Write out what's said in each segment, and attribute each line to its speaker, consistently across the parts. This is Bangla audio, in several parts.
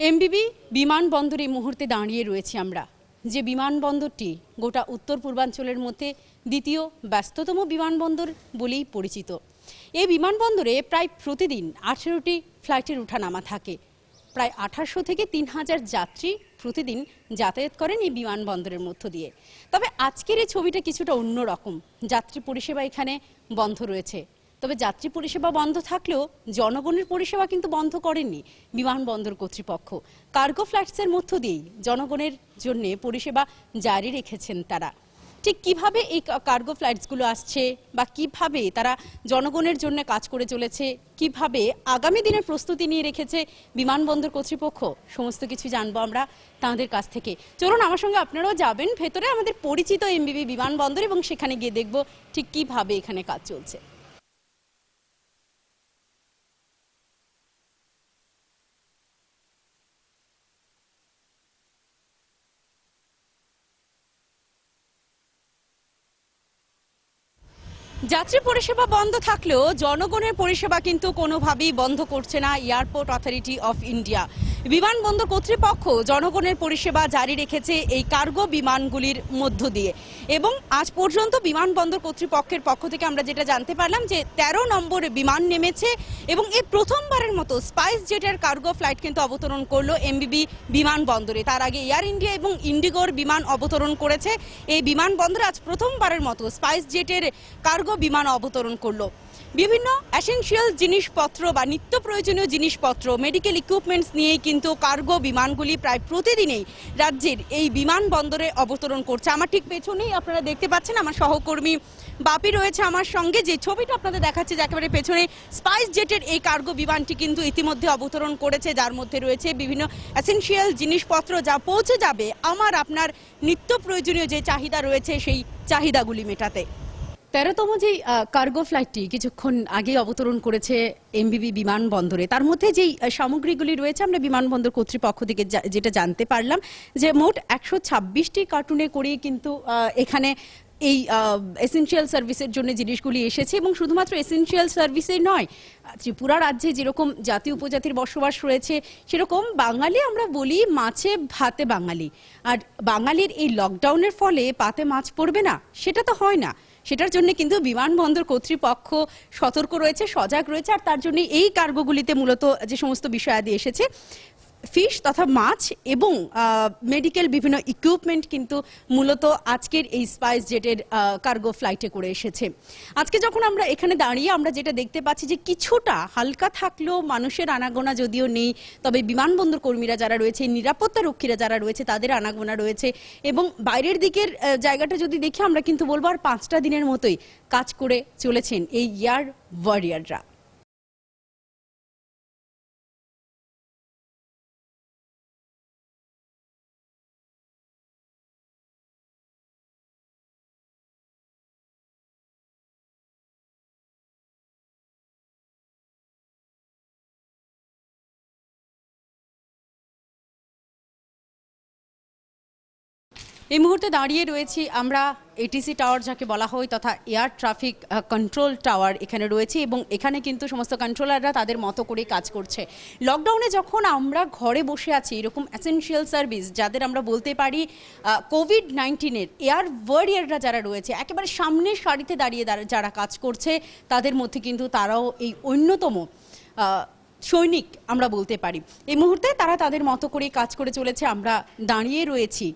Speaker 1: এমবিবি বিমানবন্দরে এই মুহূর্তে দাঁড়িয়ে রয়েছি আমরা। যে বিমানবন্দরটি গোটা উত্তর পূর্বাঞ্চলের মধ্যে দ্বিতীয় ব্যস্ততম বিমানবন্দর বলেই পরিচিত। এই বিমানবন্দরে প্রায় প্রতিদিন 18টি ফ্লাইটের ওঠানামা থাকে। প্রায় 1800 থেকে 3000 যাত্রী প্রতিদিন যাতায়াত করেন এই বিমানবন্দরের মধ্য দিয়ে। তবে আজকের এই ছবিটা কিছুটা অন্যরকম। যাত্রী পরিষেবা এখানে বন্ধ রয়েছে। তবে যাত্রী পরিষেবা বন্ধ থাকলেও জনগণের পরিষেবা কিন্তু বন্ধ করেননি বিমানবন্দর কর্তৃপক্ষ। কার্গো ফ্লাইটসের মধ্য দিয়েই জনগণের জন্য পরিষেবা জারি রেখেছেন তারা। ঠিক কিভাবে এই কার্গো ফ্লাইটসগুলো আসছে বা কিভাবে তারা জনগণের জন্য কাজ করে চলেছে, কিভাবে আগামী দিনের প্রস্তুতি নিয়ে রেখেছে বিমানবন্দর কর্তৃপক্ষ, সমস্ত কিছু জানবো আমরা তাদের কাছ থেকে। চলুন আমার সঙ্গে আপনারাও যাবেন ভেতরে আমাদের পরিচিত এমবিবি বিমানবন্দর এবং সেখানে গিয়ে দেখব ঠিক কিভাবে এখানে কাজ চলছে। যাত্রী পরিষেবা বন্ধ থাকলেও জনগণের পরিষেবা কিন্তু কোনোভাবেই বন্ধ করছে না এয়ারপোর্ট অথরিটি অফ ইন্ডিয়া। বিমানবন্দর কর্তৃপক্ষ জনগণের পরিষেবা জারি রেখেছে এই কার্গো বিমানগুলির মধ্য দিয়ে। এবং আজ পর্যন্ত বিমানবন্দর কর্তৃপক্ষের পক্ষ থেকে আমরা যেটা জানতে পারলাম যে 13 নম্বর বিমান নেমেছে এবং এই প্রথমবারের মতো স্পাইস জেটের কার্গো ফ্লাইট কিন্তু অবতরণ করলো এমবিবি বিমানবন্দরে। তার আগে এয়ার ইন্ডিয়া এবং ইন্ডিগোর বিমান অবতরণ করেছে এই বিমানবন্দরে। আজ প্রথমবারের মতো স্পাইস জেটের কার্গো বিমান অবতরণ করলো। বিভিন্ন এসেনশিয়াল জিনিসপত্র বা নিত্য প্রয়োজনীয় জিনিসপত্র, মেডিকেল ইকুইপমেন্টস নিয়েই কিন্তু কার্গো বিমানগুলি প্রায় প্রতিদিনই রাজ্যের এই বিমানবন্দরে অবতরণ করছে। আমার ঠিক পেছনেই আপনারা দেখতে পাচ্ছেন আমার সহকর্মী বাপি রয়েছে আমার সঙ্গে। যে ছবিটা আপনাদের দেখাচ্ছে যে একেবারে পেছনে স্পাইস জেটের এই কার্গো বিমানটি কিন্তু ইতিমধ্যে অবতরণ করেছে, যার মধ্যে রয়েছে বিভিন্ন এসেনশিয়াল জিনিসপত্র যা পৌঁছে যাবে আমার আপনার নিত্য প্রয়োজনীয় যে চাহিদা রয়েছে সেই চাহিদাগুলি মেটাতে। 13তম যে কার্গো ফ্লাইটটি কিছুক্ষণ আগে অবতরণ করেছে এমবিবি বিমানবন্দরে, তার মধ্যে যেই সামগ্রীগুলি রয়েছে আমরা বিমানবন্দর কর্তৃপক্ষ থেকে যেটা জানতে পারলাম যে মোট 126টি কার্টুনে করে কিন্তু এখানে এই এসেনশিয়াল সার্ভিসের জন্য জিনিসগুলি এসেছে। এবং শুধুমাত্র এসেনশিয়াল সার্ভিসে নয়, ত্রিপুরা রাজ্যে যেরকম জাতি উপজাতির বসবাস রয়েছে সেরকম বাঙালি আমরা বলি মাছে ভাতে বাঙালি। আর বাঙালির এই লকডাউনের ফলে পাতে মাছ পড়বে না সেটা তো হয় না। সেটার জন্য কিন্তু বিমানবন্দর কর্তৃপক্ষ সতর্ক রয়েছে, সজাগ রয়েছে। আর তার জন্য এই কার্গোগুলিতে মূলত যে সমস্ত বিষয়াদি এসেছে ফিশ তথা মাছ এবং মেডিকেল বিভিন্ন ইকুইপমেন্ট কিন্তু মূলত আজকের এই স্পাইস জেটের কার্গো ফ্লাইটে করে এসেছে। আজকে যখন আমরা এখানে দাঁড়িয়ে আমরা যেটা দেখতে পাচ্ছি যে কিছুটা হালকা থাকলেও মানুষের আনাগোনা যদিও নেই, তবে বিমানবন্দর কর্মীরা যারা রয়েছে, নিরাপত্তা রক্ষীরা যারা রয়েছে তাদের আনাগোনা রয়েছে। এবং বাইরের দিকের জায়গাটা যদি দেখি আমরা কিন্তু বলবো আর 5টা দিনের মতোই কাজ করে চলেছেন এই এয়ার ওয়ারিয়াররা। এই মুহূর্তে দাঁড়িয়ে রয়েছি আমরা এটিসি টাওয়ার যাকে বলা হয় তথা এয়ার ট্রাফিক কন্ট্রোল টাওয়ার এখানে রয়েছে। এবং এখানে কিন্তু সমস্ত কন্ট্রোলাররা তাদের মতো করে কাজ করছে। লকডাউনে যখন আমরা ঘরে বসে আছি এরকম এসেনশিয়াল সার্ভিস যাদের আমরা বলতে পারি কোভিড-19-এর এয়ার ওয়ারিয়াররা যারা রয়েছে একেবারে সামনের সারিতে দাঁড়িয়ে যারা কাজ করছে তাদের মধ্যে কিন্তু তারাও এই অন্যতম সৈনিক আমরা বলতে পারি। এই মুহূর্তে তারা তাদের মতো করে কাজ করে চলেছে। আমরা দাঁড়িয়ে রয়েছি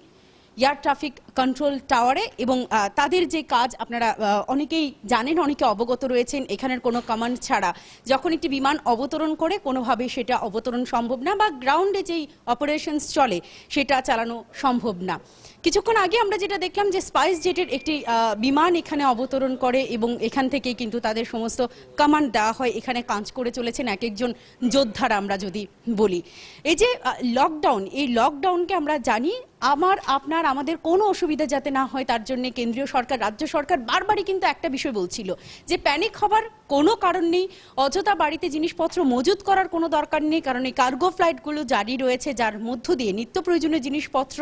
Speaker 1: এয়ার ট্রাফিক কন্ট্রোল টাওয়ারে এবং তাদের যে কাজ আপনারা অনেকেই জানেন, অনেকে অবগত রয়েছেন। এখানের কোনো কমান্ড ছাড়া যখন একটি বিমান অবতরণ করে কোনোভাবে সেটা অবতরণ সম্ভব না বা গ্রাউন্ডে যেই অপারেশনস চলে সেটা চালানো সম্ভব না। কিছুক্ষণ আগে আমরা যেটা দেখলাম যে স্পাইস জেটের একটি বিমান এখানে অবতরণ করে এবং এখান থেকে কিন্তু তাদের সমস্ত কমান্ড দেওয়া হয়। এখানে কাজ করে চলেছেন এক একজন যোদ্ধারা আমরা যদি বলি। এই যে লকডাউন, এই লকডাউনকে আমরা জানি আমার আপনার আমাদের কোনো অসুবিধা যাতে না হয় তার জন্য কেন্দ্রীয় সরকার রাজ্য সরকার বারবারই কিন্তু একটা বিষয় বলছিল যে প্যানিক হবার কোনো কারণ নেই, অযথা বাড়িতে জিনিসপত্র মজুত করার কোনো দরকার নেই, কারণ এই কার্গো ফ্লাইটগুলো জারি রয়েছে যার মধ্য দিয়ে নিত্য প্রয়োজনীয় জিনিসপত্র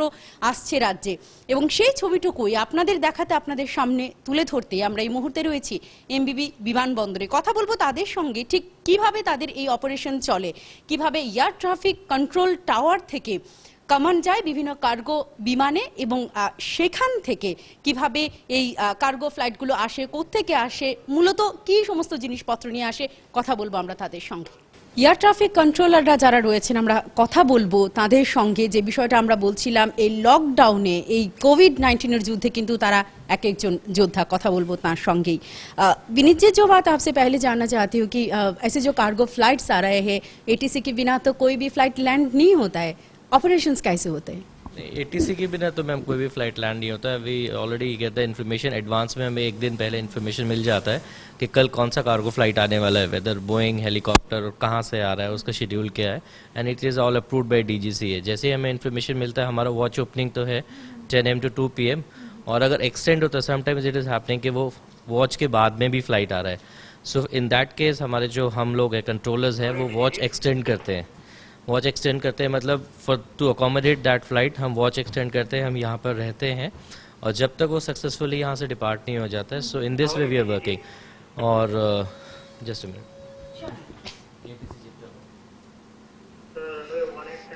Speaker 1: আসছে রাজ্যে। বাজে এবং সেই ছবিটুকুই আপনাদের দেখাতে আপনাদের সামনে তুলে ধরতে আমরা এই মুহূর্তে রয়েছি এমবিবি বিমানবন্দরে। কথা বলবো তাদের সঙ্গে ঠিক কিভাবে তাদের এই অপারেশন চলে, কিভাবে এয়ার ট্রাফিক কন্ট্রোল টাওয়ার থেকে কমান্ড যায় বিভিন্ন কার্গো বিমানে এবং সেখান থেকে কিভাবে এই কার্গো ফ্লাইটগুলো আসে, কোত্থেকে আসে, মূলত কি সমস্ত জিনিসপত্র নিয়ে আসে, কথা বলবো আমরা তাদের সঙ্গে। এয়ার ট্রাফিক কন্ট্রোলাররা যারা রয়েছেন আমরা কথা বলবো তাদের সঙ্গে। যে বিষয়টা আমরা বলছিলাম এই লকডাউনে এই कोविड-19 যুদ্ধে কিন্তু তারা এক একজন যোদ্ধা, কথা বলবো তার সঙ্গেই। विनीत जी, जो बात आपसे पहले जानना चाहती हूँ कि ऐसे जो कार्गो फ्लाइट्स आ रहे हैं एटीसी के बिना तो कोई भी फ्लाइट लैंड नहीं होता है, ऑपरेशंस कैसे होते हैं?
Speaker 2: एटीसी के बिना तो मैम कोई भी फ्लाइट लैंड नहीं होता है। We already get the information advance में, हमें एक दिन पहले इन्फॉर्मेशन मिल जाता है कि कल कौन सा कार्गो फ्लाइट आने वाला है, वेदर बोइंग, हेलीकॉप्टर, कहाँ से आ रहा है, उसका शेड्यूल क्या है, and it is all approved by DGCA. जैसे ही हमें इन्फॉर्मेशन मिलता है, हमारा वॉच ओपनिंग तो है 10 AM to 2 PM, और अगर एक्सटेंड होता है समटाइम्स इट इज़ हैपनिंग कि वो वॉच के बाद में भी फ्लाइट आ रहा है। सो इन दैट केस हमारे जो हम लोग हैं कंट्रोलर्स हैं वो वॉच एक्सटेंड करते हैं। वॉच एक्सटेंड करते हैं मतलब for to accommodate that flight हम वॉच एक्सटेंड करते हैं, हम यहाँ पर रहते हैं और जब तक वो सक्सेसफुली यहाँ से डिपार्ट नहीं हो जाता है। So in this way we are working. और जस्ट अ मिनट,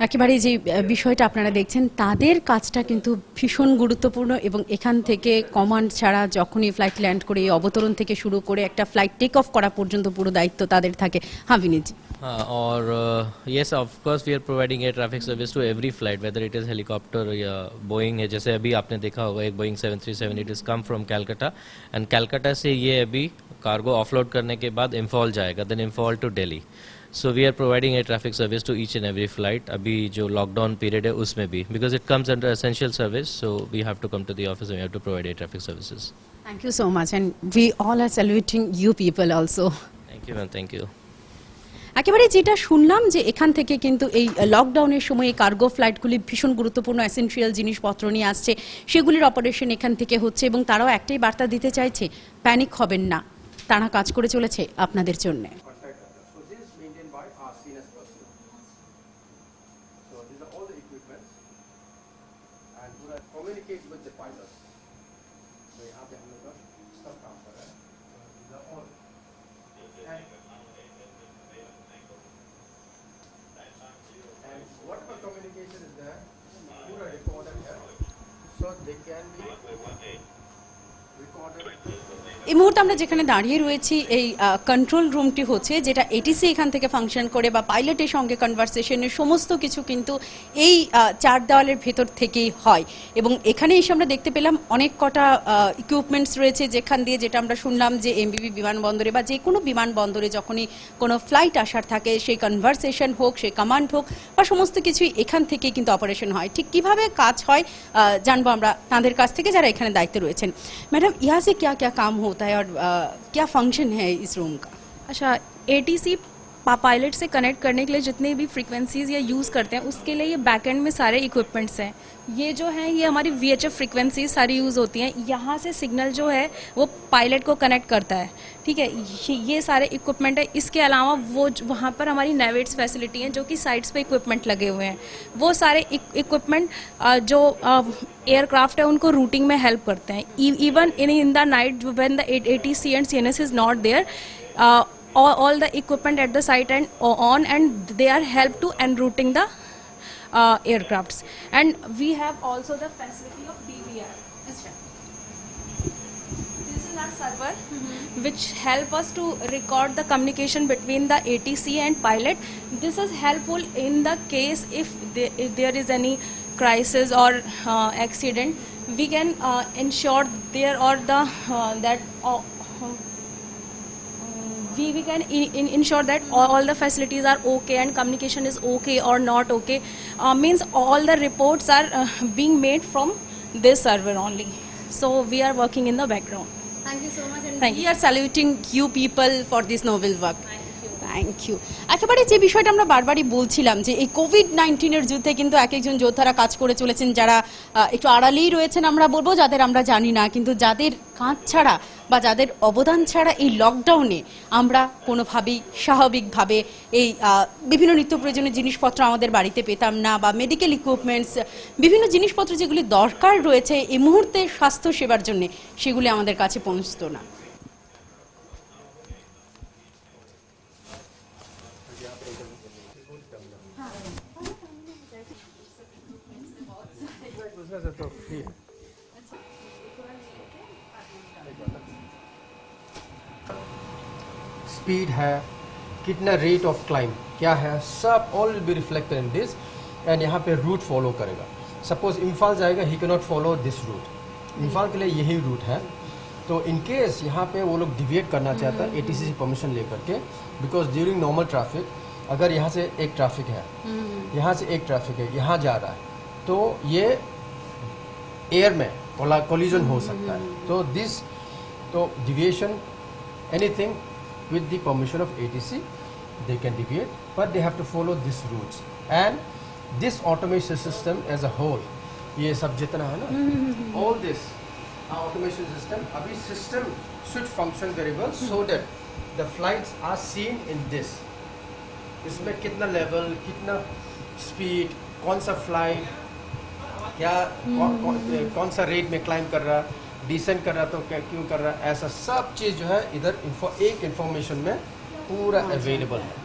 Speaker 1: একেবারে যে বিষয়টা আপনারা দেখছেন তাদের কাজটা কিন্তু ভীষণ গুরুত্বপূর্ণ এবং এখান থেকে কমান্ড ছাড়া যখনই ফ্লাইট ল্যান্ড করে অবতরণ থেকে শুরু করে একটা ফ্লাইট টেক অফ করা পর্যন্ত পুরো দায়িত্ব তাদের থাকে। হ্যাঁ বিনীত জি।
Speaker 2: हाँ, और yes of course we are providing air traffic service to every flight, whether it is helicopter या बोइंग है। जैसे अभी आपने देखा होगा एक Boeing 737 it is come from Calcutta, and Calcutta से ये अभी कार्गो ऑफलोड करने के बाद इम्फॉल जाएगा, then Imphal to Delhi. So we are providing air traffic service to each and every flight. अभी जो लॉकडाउन पीरियड है उसमें भी, because it comes under essential service, so we have to come to the office and we have to provide air traffic services.
Speaker 1: Thank you so much and we all are saluting you people also.
Speaker 2: Thank you ma'am, thank you.
Speaker 1: একেবারে যেটা শুনলাম যে এখান থেকে কিন্তু এই লকডাউনের সময় এই কার্গো ফ্লাইটগুলি ভীষণ গুরুত্বপূর্ণ এসেনশিয়াল জিনিসপত্র নিয়ে আসছে, সেগুলির অপারেশন এখান থেকে হচ্ছে এবং তারাও একটাই বার্তা দিতে চাইছে, প্যানিক হবেন না, তারা কাজ করে চলেছে আপনাদের জন্য।
Speaker 3: Whatever communication is there, pura recorded here, so they can be recorded.
Speaker 1: এই মুহূর্তে আমরা যেখানে দাঁড়িয়ে রয়েছি এই কন্ট্রোল রুমটি হচ্ছে যেটা এটিসি এখান থেকে ফাংশন করে বা পাইলটের সঙ্গে কনভারসেশনের সমস্ত কিছু কিন্তু এই চার দেওয়ালের ভেতর থেকেই হয় এবং এখানে এসে আমরা দেখতে পেলাম অনেক কটা ইকুইপমেন্টস রয়েছে যেখান দিয়ে, যেটা আমরা শুনলাম যে এমবিবি বিমানবন্দরে বা যে কোনো বিমানবন্দরে যখনই কোনো ফ্লাইট আসার থাকে সেই কনভারসেশন হোক, সেই কমান্ড হোক বা সমস্ত কিছুই এখান থেকেই কিন্তু অপারেশন হয়। ঠিক কীভাবে কাজ হয় জানবো আমরা তাদের কাছ থেকে যারা এখানে দায়িত্বে রয়েছেন। ম্যাডাম, ইহা से क्या क्या काम होता है और क्या फंक्शन है इस रूम का?
Speaker 4: अच्छा, एटीसी पायलट से कनेक्ट करने के लिए जितने भी फ्रीक्वेंसीज या यूज़ करते हैं उसके लिए ये बैकएंड में सारे इक्विपमेंट्स हैं। ये जो है ये हमारी VHF फ्रीक्वेंसीज सारी यूज़ होती हैं। यहाँ से सिग्नल जो है वो पायलट को कनेक्ट करता है, ठीक है। ये सारे इक्विपमेंट है। इसके अलावा वो वहाँ पर हमारी नेविट्स फैसिलिटी हैं जो कि साइड्स पे इक्विपमेंट लगे हुए हैं। वो सारे इक्विपमेंट जो एयरक्राफ्ट है उनको रूटिंग में हेल्प करते हैं। Even in the night when the ATC and CNS is not there, all the equipment at the site and on, and they are help to en routing the aircrafts. And we have also the facility of DVR. This is our server which help us to record the communication between the ATC and pilot. This is helpful in the case if there is any crisis or accident. We can ensure there or the that we can ensure that all the facilities are okay and communication is okay or not okay. Means all the reports are being made from this server only. So we are working in the background.
Speaker 1: Thank you so much and
Speaker 4: Thank
Speaker 1: we
Speaker 4: you.
Speaker 1: are saluting you people for this noble work. Thank you. একেবারে যে বিষয়টা আমরা বারবারই বলছিলাম যে এই কোভিড-19 যুদ্ধে কিন্তু এক একজন যোদ্ধারা কাজ করে চলেছেন, যারা একটু আড়ালেই রয়েছেন আমরা বলবো, যাদের আমরা জানি না, কিন্তু যাদের কাজ ছাড়া বা যাদের অবদান ছাড়া এই লকডাউনে আমরা কোনোভাবেই স্বাভাবিকভাবে এই বিভিন্ন নিত্য প্রয়োজনীয় জিনিসপত্র আমাদের বাড়িতে পেতাম না, বা মেডিকেল ইকুইপমেন্টস, বিভিন্ন জিনিসপত্র যেগুলি দরকার রয়েছে এই মুহূর্তে স্বাস্থ্য সেবার জন্য, সেগুলি আমাদের কাছে পৌঁছতো না।
Speaker 3: तो फ्री है। स्पीड है, कितना रेट ऑफ क्लाइम क्या है, सब all will be reflected in this. And यहाँ पे रूट फॉलो करेगा। सपोज इम्फाल जाएगा, he can not follow this route, Imphal के लिए यही रूट है। तो इन केस यहाँ पे वो लोग डिविएट करना चाहता है ATC से परमिशन लेकर के, बिकॉज ड्यूरिंग नॉर्मल ट्रैफिक अगर यहाँ से एक ट्रैफिक है, यहाँ से एक ट्रैफिक है, यहाँ जा रहा है, तो ये एयर में कोलिजन हो सकता है। तो दिस तो deviation anything with the permission of ATC they can deviate, but they have to follow these routes. And this automation system as a whole, ये सब जितना है ना, all this automation system, अभी system should function very well so that the flights are seen in this. इसमें कितना लेवल, कितना स्पीड, कौन सा फ्लाइट क्या कौन सा रेट में क्लाइंब कर रहा, डिसेंड कर रहा तो क्या क्यों कर रहा, ऐसा सब चीज़ जो है इधर एक इंफॉर्मेशन में पूरा अवेलेबल है।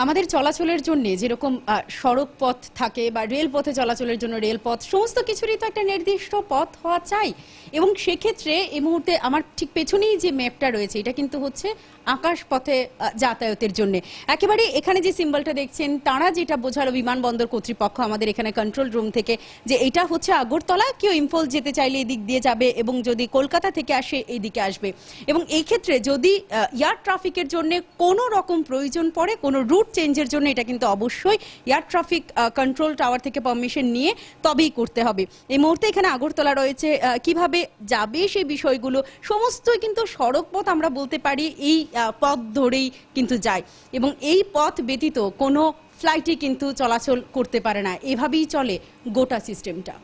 Speaker 1: আমাদের চলাচলের জন্য যেরকম সড়ক পথ থাকে বা রেল পথে চলাচলের জন্য রেলপথ, সমস্ত কিছুরই তো একটা নির্দিষ্ট পথ হওয়া চাই। এবং সেক্ষেত্রে এই মুহূর্তে আমার ঠিক পেছনেই যে ম্যাপটা রয়েছে, এটা কিন্তু হচ্ছে আকাশ পথে যাতায়াতের জন্য। একেবারে এখানে যে সিম্বলটা দেখছেন, তারা যেটা বোঝালো বিমানবন্দর কর্তৃপক্ষ আমাদের এখানে কন্ট্রোল রুম থেকে, যে এটা হচ্ছে আগরতলা, কেউ ইম্ফল যেতে চাইলে এদিক দিয়ে যাবে, এবং যদি কলকাতা থেকে আসে এইদিকে আসবে। এবং এই ক্ষেত্রে যদি এয়ার ট্রাফিকের জন্য কোনো রকম প্রয়োজন পড়ে, কোনো রুট চেঞ্জের জন্য, এটা কিন্তু অবশ্যই এয়ার ট্রাফিক কন্ট্রোল টাওয়ার থেকে পারমিশন নিয়ে তবেই করতে হবে। এই মুহূর্তে এখানে আগরতলা রয়েছে, কিভাবে যাবে সেই বিষয়গুলো সমস্তই কিন্তু সড়ক পথ আমরা বলতে পারি, এই পথ ধরেই কিন্তু যায়, এবং এই পথ ব্যতীত কোনো ফ্লাইটই কিন্তু চলাচল করতে পারে না। এভাবেই চলে গোটা সিস্টেমটা।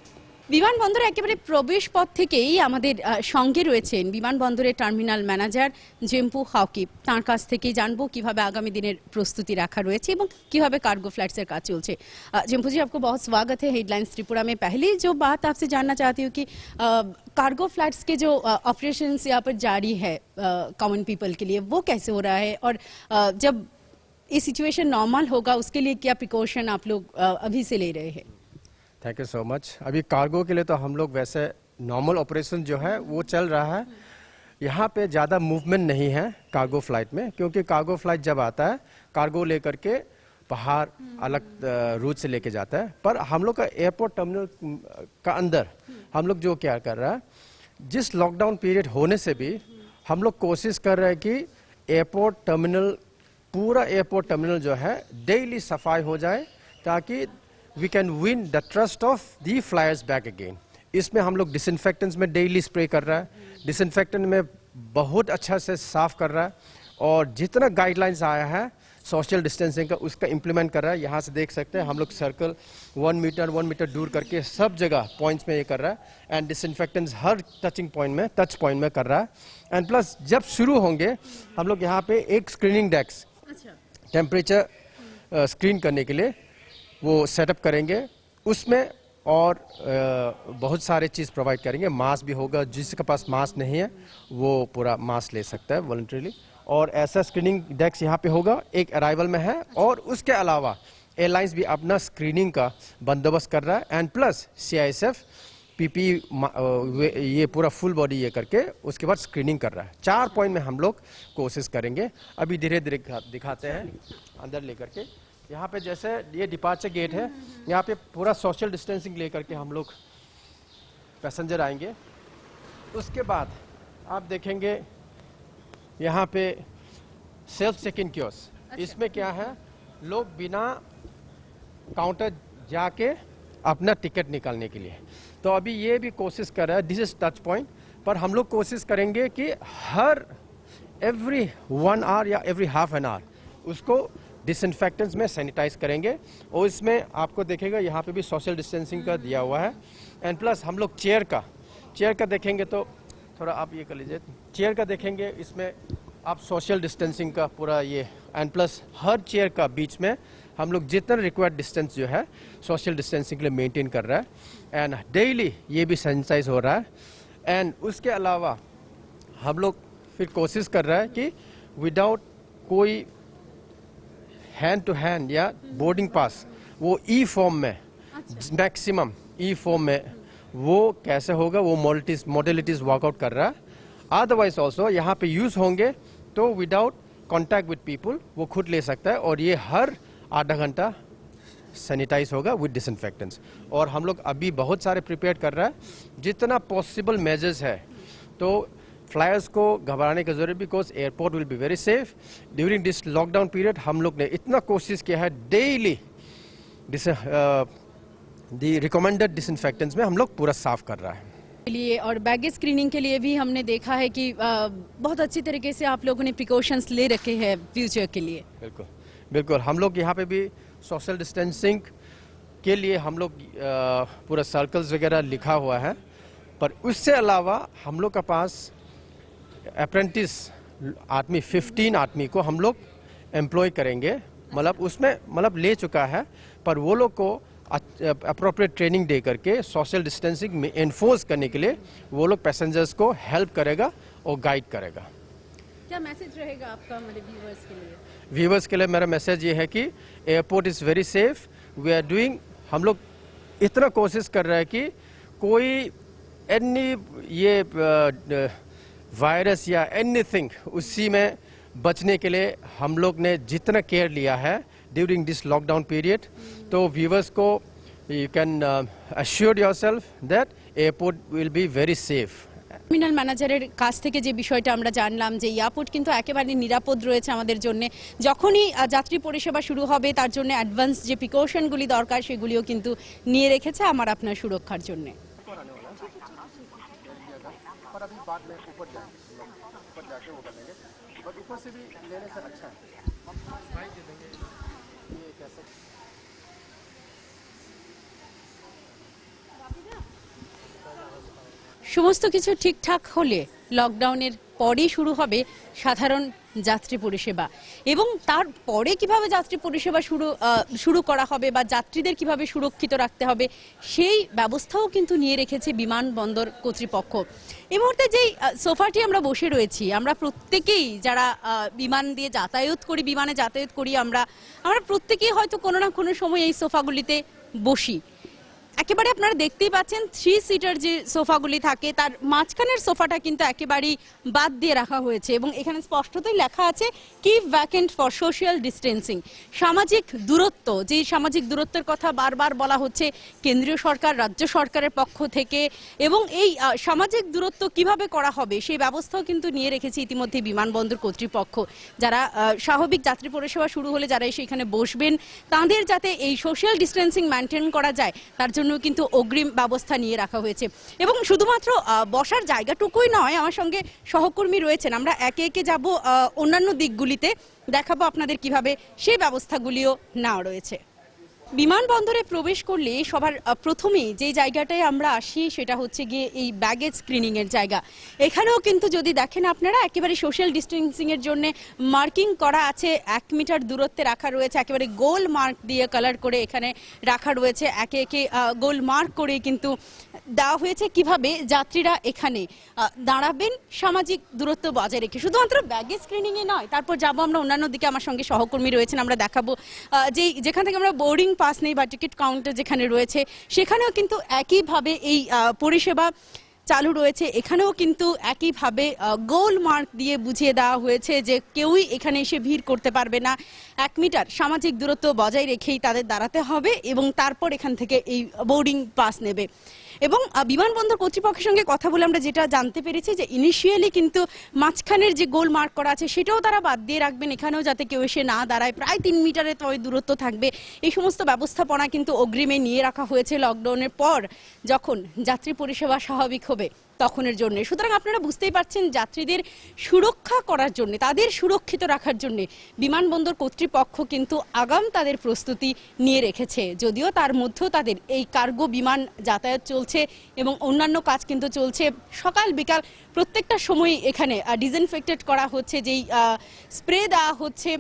Speaker 1: বিমানবন্দরে একেবারে প্রবেশ পথ থেকেই আমাদের সঙ্গে রয়েছেন বিমানবন্দরের টার্মিনাল ম্যানেজার জেম্পু হাউকিপ। তার কাছ থেকেই জানবো কিভাবে আগামী দিনের প্রস্তুতি রাখা রয়েছে এবং কিভাবে कार्गो फ्लाइट्स का चलছে। जम्पू जी, आपको बहुत स्वागत है हेडलाइंस त्रिपुरा में। पहले जो बात आपसे जानना चाहती हूँ कि कार्गो फ्लाइट्स के जो ऑपरेशंस यहाँ पर जारी है कॉमन पीपल के लिए, वो कैसे हो रहा है, और जब ये सिचुएशन नॉर्मल होगा उसके लिए क्या प्रिकॉशन आप लोग अभी से ले रहे हैं?
Speaker 3: Thank you so much. अभी कार्गो के लिए तो हम लोग वैसे नॉर्मल ऑपरेशन जो है वो चल रहा है। यहाँ पे ज़्यादा मूवमेंट नहीं है कार्गो फ्लाइट में, क्योंकि कार्गो फ्लाइट जब आता है कार्गो लेकर के बाहर अलग रूट से लेके जाता है। पर हम लोग का एयरपोर्ट टर्मिनल का अंदर हम लोग जो क्या कर रहा है, जिस लॉकडाउन पीरियड होने से भी हम लोग कोशिश कर रहे हैं कि एयरपोर्ट टर्मिनल, पूरा एयरपोर्ट टर्मिनल जो है डेली सफाई हो जाए, ताकि we can win the trust of the flyers back again. इसमें हम लोग डिसइंफेक्टेंट्स में डेली स्प्रे कर रहा है, डिसइंफेक्टेंट में बहुत अच्छा से साफ कर रहा है, और जितना गाइडलाइंस आया है सोशल डिस्टेंसिंग का उसका इम्प्लीमेंट कर रहा है। यहाँ से देख सकते हैं हम लोग सर्कल 1 मीटर दूर करके सब जगह पॉइंट्स में ये कर रहा है, and disinfectants her touching point में, टच पॉइंट में कर रहा है। एंड प्लस जब शुरू होंगे हम लोग यहाँ पे एक स्क्रीनिंग डेस्क टेम्परेचर स्क्रीन करने के लिए वो सेटअप करेंगे, उसमें और बहुत सारे चीज़ प्रोवाइड करेंगे। मास्क भी होगा, जिसके पास मास्क नहीं है वो पूरा मास्क ले सकता है वॉलंटरीली। और ऐसा स्क्रीनिंग डेस्क यहाँ पे होगा, एक अराइवल में है, और उसके अलावा एयरलाइंस भी अपना स्क्रीनिंग का बंदोबस्त कर रहा है। एंड प्लस CISF PP ये पूरा फुल बॉडी ये करके उसके बाद स्क्रीनिंग कर रहा है। 4 पॉइंट में हम लोग कोशिश करेंगे। अभी धीरे धीरे दिखाते हैं अंदर लेकर के। यहाँ पे जैसे ये डिपार्चर गेट है, यहाँ पे पूरा सोशल डिस्टेंसिंग लेकर के हम लोग पैसेंजर आएंगे। उसके बाद आप देखेंगे यहाँ पे सेल्फ चेक इन कियोस्क। इसमें क्या है, लोग बिना काउंटर जाके अपना टिकट निकालने के लिए, तो अभी ये भी कोशिश कर रहा है, दिस इज टच पॉइंट। पर हम लोग कोशिश करेंगे कि हर एवरी 1 आवर या एवरी हाफ एन आवर उसको डिसइंफेक्टेंट्स में सैनिटाइज करेंगे। और इसमें आपको देखेगा यहाँ पे भी सोशल डिस्टेंसिंग का दिया हुआ है। एंड प्लस हम लोग चेयर का देखेंगे तो थोड़ा आप ये कर लीजिए, चेयर का देखेंगे, इसमें आप सोशल डिस्टेंसिंग का पूरा ये, एंड प्लस हर चेयर का बीच में हम लोग जितना रिक्वायर्ड डिस्टेंस जो है सोशल डिस्टेंसिंग के लिए मेंटेन कर रहा है। एंड डेली ये भी सैनिटाइज हो रहा है। एंड उसके अलावा हम लोग फिर कोशिश कर रहा है कि विदाउट कोई हैंड टू हैंड या बोर्डिंग पास, वो ई फॉर्म में, मैक्सिमम ई फॉर्म में वो कैसे होगा, वो मॉडलिटीज वर्कआउट कर रहा है। अदरवाइज ऑल्सो यहाँ पे यूज होंगे तो विदाउट कॉन्टैक्ट विद पीपल वो खुद ले सकता है। और ये हर आधा घंटा सैनिटाइज होगा विद डिसइंफेक्टेंट्स। और हम लोग अभी बहुत सारे प्रिपेयर कर रहा है, जितना पॉसिबल मेजर्स है। तो फ्लायर्स को घबराने की जरूरत, because airport will be very safe. During this lockdown period हम लोग ने इतना कोशिश किया है, डेली दी रिकमेंडेड डिसइंफेक्टेंट्स में हम लोग पूरा साफ कर रहा है।
Speaker 1: के लिए और बैगेज स्क्रीनिंग के लिए भी हमने देखा है कि बहुत अच्छी तरीके से आप लोगों ने प्रिकॉशंस ले रखे हैं फ्यूचर के लिए।
Speaker 3: बिल्कुल बिल्कुल, हम लोग यहाँ पे भी सोशल डिस्टेंसिंग के लिए हम लोग पूरा सर्कल्स वगैरह लिखा हुआ है। पर उससे अलावा हम लोग का पास अप्रेंटिस आदमी 15 आदमी को हम लोग एम्प्लॉय करेंगे, मतलब उसमें ले चुका है। पर वो लोग को अप्रोप्रिएट ट्रेनिंग दे करके सोशल डिस्टेंसिंग में एनफोर्स करने के लिए वो लोग पैसेंजर्स को हेल्प करेगा और गाइड करेगा।
Speaker 1: क्या मैसेज रहेगा आपका हमारे व्यूअर्स के लिए?
Speaker 3: व्यूअर्स के लिए मेरा मैसेज ये है कि airport is very safe. We are doing, हम लोग इतना कोशिश कर रहे हैं कि कोई एनी ये वायरस या एनीथिंग उसी में बचने के लिए हम लोग ने जितना केयर लिया है ड्यूरिंग दिस लॉकडाउन पीरियड। तो व्यूअर्स को you can assure yourself that airport will be very safe.
Speaker 1: Terminal ম্যানেজারের কাছ থেকে যে বিষয়টা আমরা জানলাম যে এয়ারপোর্ট কিন্তু একেবারে নিরাপদ রয়েছে আমাদের জন্য। যখনই যাত্রী পরিষেবা শুরু হবে তার জন্য অ্যাডভান্স যে প্রিকশনগুলি দরকার সেগুলিও কিন্তু নিয়ে রেখেছে আমার আপনার সুরক্ষার জন্য। সমস্ত কিছু ঠিকঠাক হলে লকডাউনের পরেই শুরু হবে সাধারণ যাত্রী পরিষেবা এবং তারপরে কিভাবে যাত্রী পরিষেবা শুরু করা হবে বা যাত্রীদের কিভাবে সুরক্ষিত রাখতে হবে সেই ব্যবস্থাও কিন্তু নিয়ে রেখেছে বিমানবন্দর কর্তৃপক্ষ। এই মুহূর্তে যেই সোফাটি আমরা বসে রয়েছি, আমরা প্রত্যেকেই যারা বিমানে যাতায়াত করি আমরা প্রত্যেকেই হয়তো কোনো না কোনো সময় এই সোফাগুলিতে বসি। একেবারে আপনারা দেখতেই পাচ্ছেন 3 সিটার যে সোফাগুলি থাকে তার মাঝখানের সোফাটা কিন্তু একেবারেই বাদ দিয়ে রাখা হয়েছে এবং এখানে স্পষ্টতই লেখা আছে keep vacant for social distancing, সামাজিক দূরত্ব। যে সামাজিক দূরত্বের কথা বারবার বলা হচ্ছে কেন্দ্রীয় সরকার, রাজ্য সরকারের পক্ষ থেকে, এবং এই সামাজিক দূরত্ব কিভাবে করা হবে সেই ব্যবস্থাও কিন্তু নিয়ে রেখেছে ইতিমধ্যে বিমানবন্দর কর্তৃপক্ষ। যারা স্বাভাবিক যাত্রী পরিষেবা শুরু হলে যারা এসে এখানে বসবেন তাদের যাতে এই সোশ্যাল ডিস্টেন্সিং মেনটেন করা যায় তার জন্য কিন্তু অগ্রিম ব্যবস্থা নিয়ে রাখা হয়েছে। এবং শুধুমাত্র বসার জায়গাটুকুই নয়, আমার সঙ্গে সহকর্মী রয়েছেন, আমরা একে একে যাব অন্যান্য দিকগুলিতে, দেখাবো আপনাদের কিভাবে সেই ব্যবস্থাগুলিও নেওয়া রয়েছে। বিমানবন্দরে প্রবেশ করলে সবার প্রথমেই যে জায়গাটায় আমরা আসি সেটা হচ্ছে গিয়ে এই ব্যাগেজ স্ক্রিনিং এর জায়গা। এখানেও কিন্তু যদি দেখেন আপনারা একেবারে সোশ্যাল ডিস্টেন্সিং এর জন্য মার্কিং করা আছে, 1 মিটার দূরত্বে রাখা রয়েছে, একেবারে গোল মার্ক দিয়ে কালার করে এখানে রাখা রয়েছে, একে একে গোল মার্ক করে কিন্তু দেওয়া হয়েছে কিভাবে যাত্রীরা এখানে দাঁড়াবেন সামাজিক দূরত্ব বজায় রেখে। শুধুমাত্র ব্যাগেজ স্ক্রিনিং এ নয়, তারপর যাবো আমরা অন্যান্য দিকে, আমার সঙ্গে সহকর্মী রয়েছেন, আমরা দেখাবো যেখান থেকে আমরা বোর্ডিং পাস নেই বা টিকিট কাউন্টার যেখানে রয়েছে সেখানেও কিন্তু একইভাবে এই পরিষেবা চালু রয়েছে। এখানেও কিন্তু একইভাবে গোল মার্ক দিয়ে বুঝিয়ে দেওয়া হয়েছে যে কেউই এখানে এসে ভিড় করতে পারবে না, 1 মিটার সামাজিক দূরত্ব বজায় রেখেই তাদের দাঁড়াতে হবে এবং তারপর এখান থেকে এই বোর্ডিং পাস নেবে। এবং বিমানবন্দর কর্তৃপক্ষের সঙ্গে কথা বলে আমরা যেটা জানতে পেরেছি যে ইনিশিয়ালি কিন্তু মাঝখানের যে গোল মার্ক করা আছে সেটাও তারা বাদ দিয়ে রাখবেন, এখানেও যাতে কেউ এসে না দাঁড়ায়, প্রায় 3 মিটারের দূরত্ব থাকবে। এই সমস্ত ব্যবস্থাপনা কিন্তু অগ্রিমে নিয়ে রাখা হয়েছে লকডাউনের পর যখন যাত্রী পরিষেবা স্বাভাবিক হবে তখনের জন্য। সুতরাং আপনারা বুঝতেই পারছেন যাত্রীদের সুরক্ষা করার জন্য, তাদের সুরক্ষিত রাখার জন্য বিমানবন্দর কর্তৃপক্ষ কিন্তু আগাম তাদের প্রস্তুতি নিয়ে রেখেছে। যদিও তার মধ্যেও তাদের এই কার্গো বিমান যাতায়াত চলছে এবং অন্যান্য কাজ কিন্তু চলছে। সকাল বিকাল প্রত্যেকটা সময় এখানে ডিসইনফেক্টেড করা হচ্ছে, যেই স্প্রে দেওয়া হচ্ছে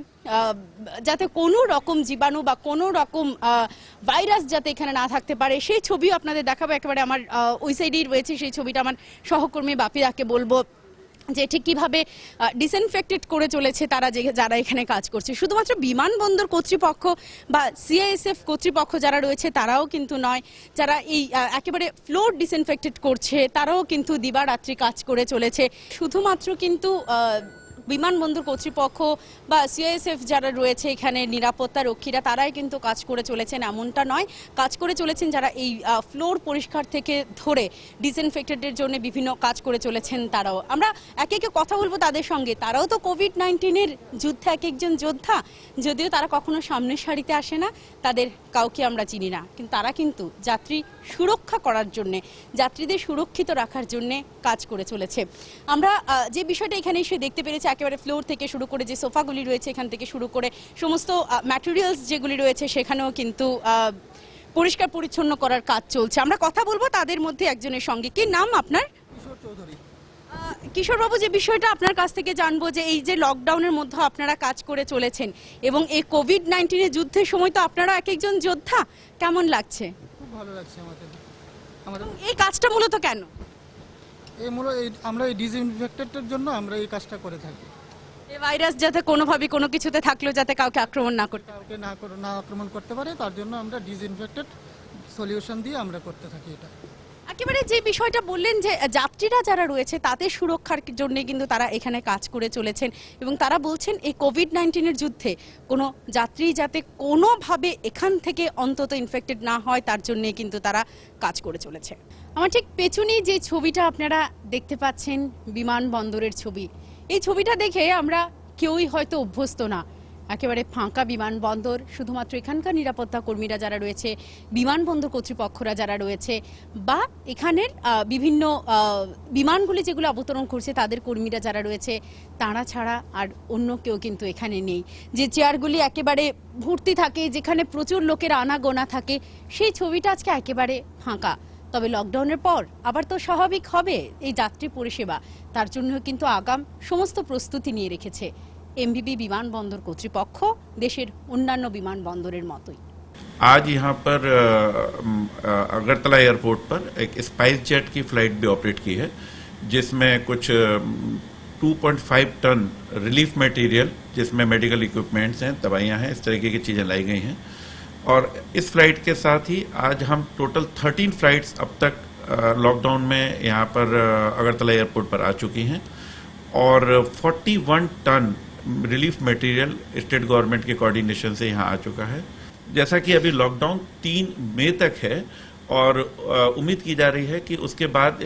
Speaker 1: যাতে কোনো রকম জীবাণু বা কোনো রকম ভাইরাস যাতে এখানে না থাকতে পারে। সেই ছবিও আপনাদের দেখাবো, একেবারে আমার ওই সাইডেই রয়েছে সেই ছবিটা। আমার সহকর্মী বাপিদাকে বলবো যে ঠিক কিভাবে ডিসইনফেক্টেড করে চলেছে তারা, যারা এখানে কাজ করছে। শুধুমাত্র বিমানবন্দর কর্তৃপক্ষ বা সিআইএসএফ কর্তৃপক্ষ যারা রয়েছে তারাও কিন্তু নয়, যারা এই একেবারে ফ্লোর ডিসইনফেক্টেড করছে তারাও কিন্তু দিবারাত্রি কাজ করে চলেছে। শুধুমাত্র কিন্তু বিমানবন্দর কর্তৃপক্ষ বা সিআইএসএফ যারা রয়েছে এখানে নিরাপত্তা রক্ষীরা তারাই কিন্তু কাজ করে চলেছেন এমনটা নয়, কাজ করে চলেছেন যারা এই ফ্লোর পরিষ্কার থেকে ধরে ডিসইনফেক্টেডের জন্য বিভিন্ন কাজ করে চলেছেন তারাও। আমরা একে একে কথা বলবো তাদের সঙ্গে। তারাও তো কোভিড-19-এর যুদ্ধে এক একজন যোদ্ধা, যদিও তারা কখনো সামনের সারিতে আসে না, তাদের কাউকে আমরা চিনি না, কিন্তু তারা কিন্তু যাত্রী সুরক্ষা করার জন্যে, যাত্রীদের সুরক্ষিত রাখার জন্যে কাজ করে চলেছে। আমরা যে বিষয়টা এখানে এসে দেখতে পেরেছি, একেবারে ফ্লোর থেকে শুরু করে যে সোফাগুলি রয়েছে এখান থেকে শুরু করে সমস্ত ম্যাটেরিয়ালস যেগুলি রয়েছে সেখানেও কিন্তু পরিষ্কার পরিচ্ছন্ন করার কাজ চলছে। আমরা কথা বলবো তাদের মধ্যে একজনের সঙ্গে। কি নাম আপনার?
Speaker 5: কিশোর চৌধুরী।
Speaker 1: কিশোরবাবু, যে বিষয়টা আপনার কাছ থেকে জানবো যে এই যে লকডাউনের মধ্যে আপনারা কাজ করে চলেছেন এবং এই কোভিড-19-এর যুদ্ধের সময় তো আপনারা এক একজন যোদ্ধা, কেমন লাগছে?
Speaker 5: খুব ভালো লাগছে আমাদের।
Speaker 1: এই কাজটা মূলত কেন?
Speaker 5: আমরা এই ডিসইনফেক্টেডের জন্য আমরা এই কাজটা করে থাকি।
Speaker 1: এই ভাইরাস যাতে কোনোভাবে কোনো কিছুতে থাকলেও যাতে কাউকে আক্রমণ না করতে
Speaker 5: কাউকে না আক্রমণ করতে পারে তার জন্য আমরা ডিসইনফেক্টেড সলিউশন দিয়ে আমরা করতে থাকি এটা।
Speaker 1: একেবারে যে বিষয়টা বললেন যে যাত্রীরা যারা রয়েছে তাদের সুরক্ষার জন্য কিন্তু তারা এখানে কাজ করে চলেছেন এবং তারা বলছেন এই কোভিড-19-এর যুদ্ধে কোনো যাত্রী যাতে কোনোভাবে এখান থেকে অন্তত ইনফেক্টেড না হয় তার জন্যে কিন্তু তারা কাজ করে চলেছে। আমার ঠিক পেছনেই যে ছবিটা আপনারা দেখতে পাচ্ছেন বিমানবন্দরের ছবি, এই ছবিটা দেখে আমরা কেউই হয়তো অভ্যস্ত না। একেবারে ফাঁকা বিমানবন্দর, শুধুমাত্র এখানকার নিরাপত্তা কর্মীরা যারা রয়েছে, বিমানবন্দর কর্তৃপক্ষরা যারা রয়েছে বা এখানের বিভিন্ন বিমানগুলি যেগুলো অবতরণ করছে তাদের কর্মীরা যারা রয়েছে, তারা ছাড়া আর অন্য কেউ কিন্তু এখানে নেই। যে চেয়ারগুলি একেবারে ভর্তি থাকে, যেখানে প্রচুর লোকের আনাগোনা থাকে, সেই ছবিটা আজকে একেবারে ফাঁকা। তবে লকডাউনের পর আবার তো স্বাভাবিক হবে এই যাত্রী পরিষেবা, তার জন্য কিন্তু আগাম সমস্ত প্রস্তুতি নিয়ে রেখেছে एमबीबी विमानबंदर কর্তৃপক্ষ দেশের অন্যান্য বিমানবন্দরের মতোই।
Speaker 6: आज यहाँ पर अगरतला एयरपोर्ट पर एक स्पाइस जेट की फ्लाइट भी ऑपरेट की है, जिसमें कुछ 2.5 टन रिलीफ मटेरियल, जिसमें मेडिकल इक्विपमेंट्स हैं, दवाइयाँ हैं, इस तरीके की चीज़ें लाई गई हैं। और इस फ्लाइट के साथ ही आज हम टोटल 13 फ्लाइट्स अब तक लॉकडाउन में यहाँ पर अगरतला एयरपोर्ट पर आ चुकी हैं और 41 ton relief material state government के कोऑर्डिनेशन से यहाँ आ चुका है। जैसा कि अभी लॉकडाउन 3 मई तक है और उम्मीद की जा रही है कि उसके बाद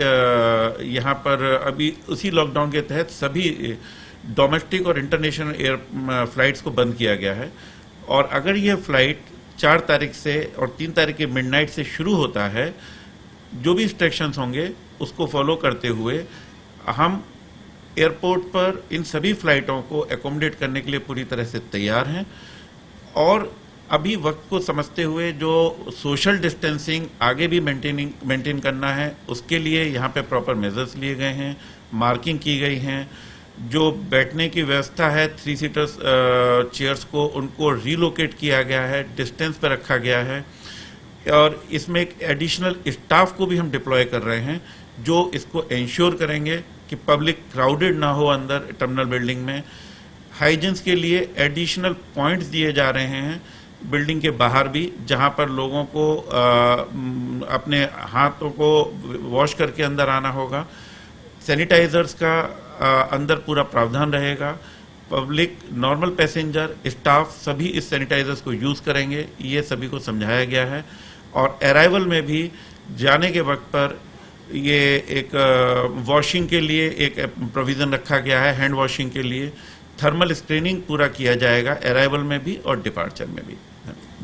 Speaker 6: यहाँ पर अभी उसी लॉकडाउन के तहत सभी डोमेस्टिक और इंटरनेशनल एयर फ्लाइट्स को बंद किया गया है। और अगर ये फ्लाइट 4 तारीख से और 3 तारीख के मिडनाइट से शुरू होता है, जो भी इंस्ट्रक्शंस होंगे उसको फॉलो करते हुए हम एयरपोर्ट पर इन सभी फ्लाइटों को एकोमोडेट करने के लिए पूरी तरह से तैयार हैं। और अभी वक्त को समझते हुए जो सोशल डिस्टेंसिंग आगे भी मेंटेन करना है, उसके लिए यहाँ पे प्रॉपर मेजर्स लिए गए हैं, मार्किंग की गई हैं। जो बैठने की व्यवस्था है 3 सीटर्स चेयर्स को, उनको रीलोकेट किया गया है, डिस्टेंस पर रखा गया है। और इसमें एक एडिशनल स्टाफ को भी हम डिप्लॉय कर रहे हैं जो इसको इंश्योर करेंगे कि पब्लिक क्राउडेड ना हो अंदर टर्मिनल बिल्डिंग में। हाइजीन्स के लिए एडिशनल पॉइंट्स दिए जा रहे हैं बिल्डिंग के बाहर भी, जहां पर लोगों को अपने हाथों को वॉश करके अंदर आना होगा। सैनिटाइजर्स का अंदर पूरा प्रावधान रहेगा। पब्लिक, नॉर्मल पैसेंजर, स्टाफ सभी इस सैनिटाइजर्स को यूज़ करेंगे, ये सभी को समझाया गया है। और अराइवल में भी जाने के वक्त पर ये एक वॉशिंग के लिए एक प्रोविज़न रखा गया है, हैंड वॉशिंग के लिए थर्मल स्क्रीनिंग पूरा किया जाएगा अराइवल में भी और डिपार्चर में भी।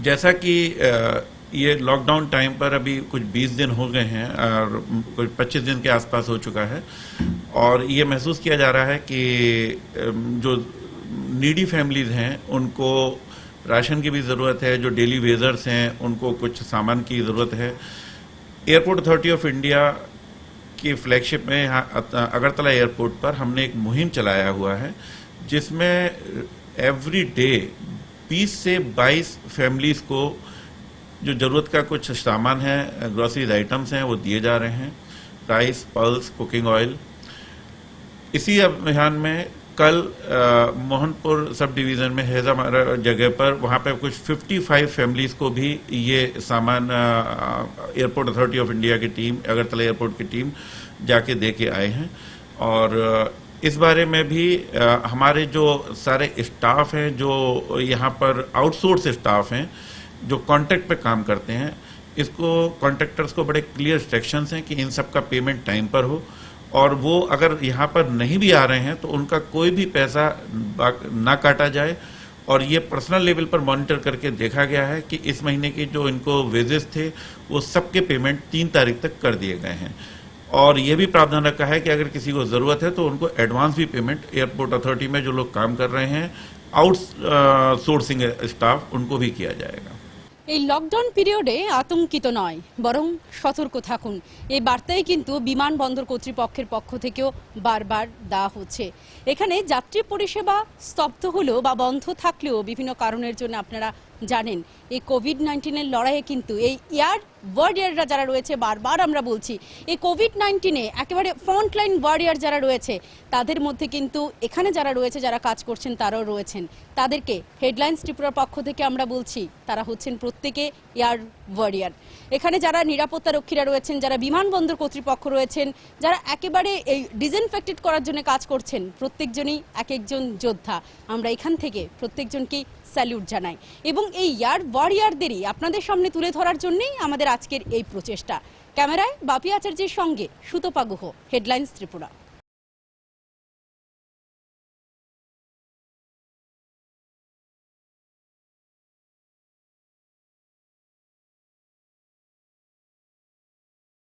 Speaker 6: जैसा कि ये लॉकडाउन टाइम पर अभी कुछ 20 दिन हो गए हैं और कुछ 25 दिन के आसपास हो चुका है और ये महसूस किया जा रहा है कि जो नीडी फैमिलीज हैं उनको राशन की भी ज़रूरत है, जो डेली वेजर्स हैं उनको कुछ सामान की ज़रूरत है। एयरपोर्ट अथॉरिटी ऑफ इंडिया की फ्लैगशिप में यहाँ अगरतला एयरपोर्ट पर हमने एक मुहिम चलाया हुआ है जिसमें एवरी डे 20 से 22 फैमिलीज को जो ज़रूरत का कुछ सामान है, ग्रोसरीज आइटम्स हैं, वो दिए जा रहे हैं, राइस, पल्स, कुकिंग ऑयल। इसी अभियान में कल मोहनपुर सब डिवीज़न में हैजा जगह पर वहाँ पे कुछ 55 फैमिलीज को भी ये सामान एयरपोर्ट अथॉरिटी ऑफ इंडिया की टीम, अगरतला एयरपोर्ट की टीम जाके दे के आए हैं। और इस बारे में भी हमारे जो सारे स्टाफ हैं, जो यहाँ पर आउटसोर्स स्टाफ हैं, जो कॉन्ट्रैक्ट पे काम करते हैं, इसको कॉन्ट्रैक्टर्स को बड़े क्लियर इंस्ट्रक्शंस हैं कि इन सब का पेमेंट टाइम पर हो और वो अगर यहाँ पर नहीं भी आ रहे हैं तो उनका कोई भी पैसा ना काटा जाए। और ये पर्सनल लेवल पर मॉनिटर करके देखा गया है कि इस महीने के जो इनको वेजेस थे वो सबके पेमेंट 3 तारीख तक कर दिए गए हैं। और ये भी प्रावधान रखा है कि अगर किसी को ज़रूरत है तो उनको एडवांस भी पेमेंट एयरपोर्ट अथॉरिटी में जो लोग काम कर रहे हैं, आउटसोर्सिंग स्टाफ, उनको भी किया जाएगा।
Speaker 1: এই লকডাউন পিরিয়ডে আতঙ্কিত নয়, বরং সতর্ক থাকুন, এই বার্তাই কিন্তু বিমানবন্দর কর্তৃপক্ষের পক্ষ থেকেও বারবার দেওয়া হচ্ছে। এখানে যাত্রী পরিষেবা স্তব্ধ হলেও বা বন্ধ থাকলেও বিভিন্ন কারণের জন্য আপনারা জানেন এই কোভিড-19 লড়াইয়ে কিন্তু এই এয়ার ওয়ারিয়াররা যারা রয়েছে, বারবার আমরা বলছি, এই কোভিড-19 একেবারে ফ্রন্টলাইন ওয়ারিয়ার যারা রয়েছে তাদের মধ্যে কিন্তু এখানে যারা রয়েছে, যারা কাজ করছেন তারাও রয়েছেন। তাদেরকে হেডলাইন্স ত্রিপুরার পক্ষ থেকে আমরা বলছি তারা হচ্ছেন প্রত্যেকে এয়ার ওয়ারিয়ার। এখানে যারা নিরাপত্তা রক্ষীরা রয়েছেন, যারা বিমানবন্দর কর্তৃপক্ষ রয়েছেন, যারা একেবারে এই ডিসইনফেক্টেড করার জন্য কাজ করছেন, প্রত্যেকজনই এক একজন যোদ্ধা। আমরা এখান থেকে প্রত্যেকজনকেই স্যালুট জানাই এবং এই এয়ার ওয়ারিয়ারদেরই আপনাদের সামনে তুলে ধরার জন্যই আমাদের আজকের এই প্রচেষ্টা। ক্যামেরায় বাপি আচার্যের সঙ্গে সুতপা গুহ, হেডলাইন্স ত্রিপুরা।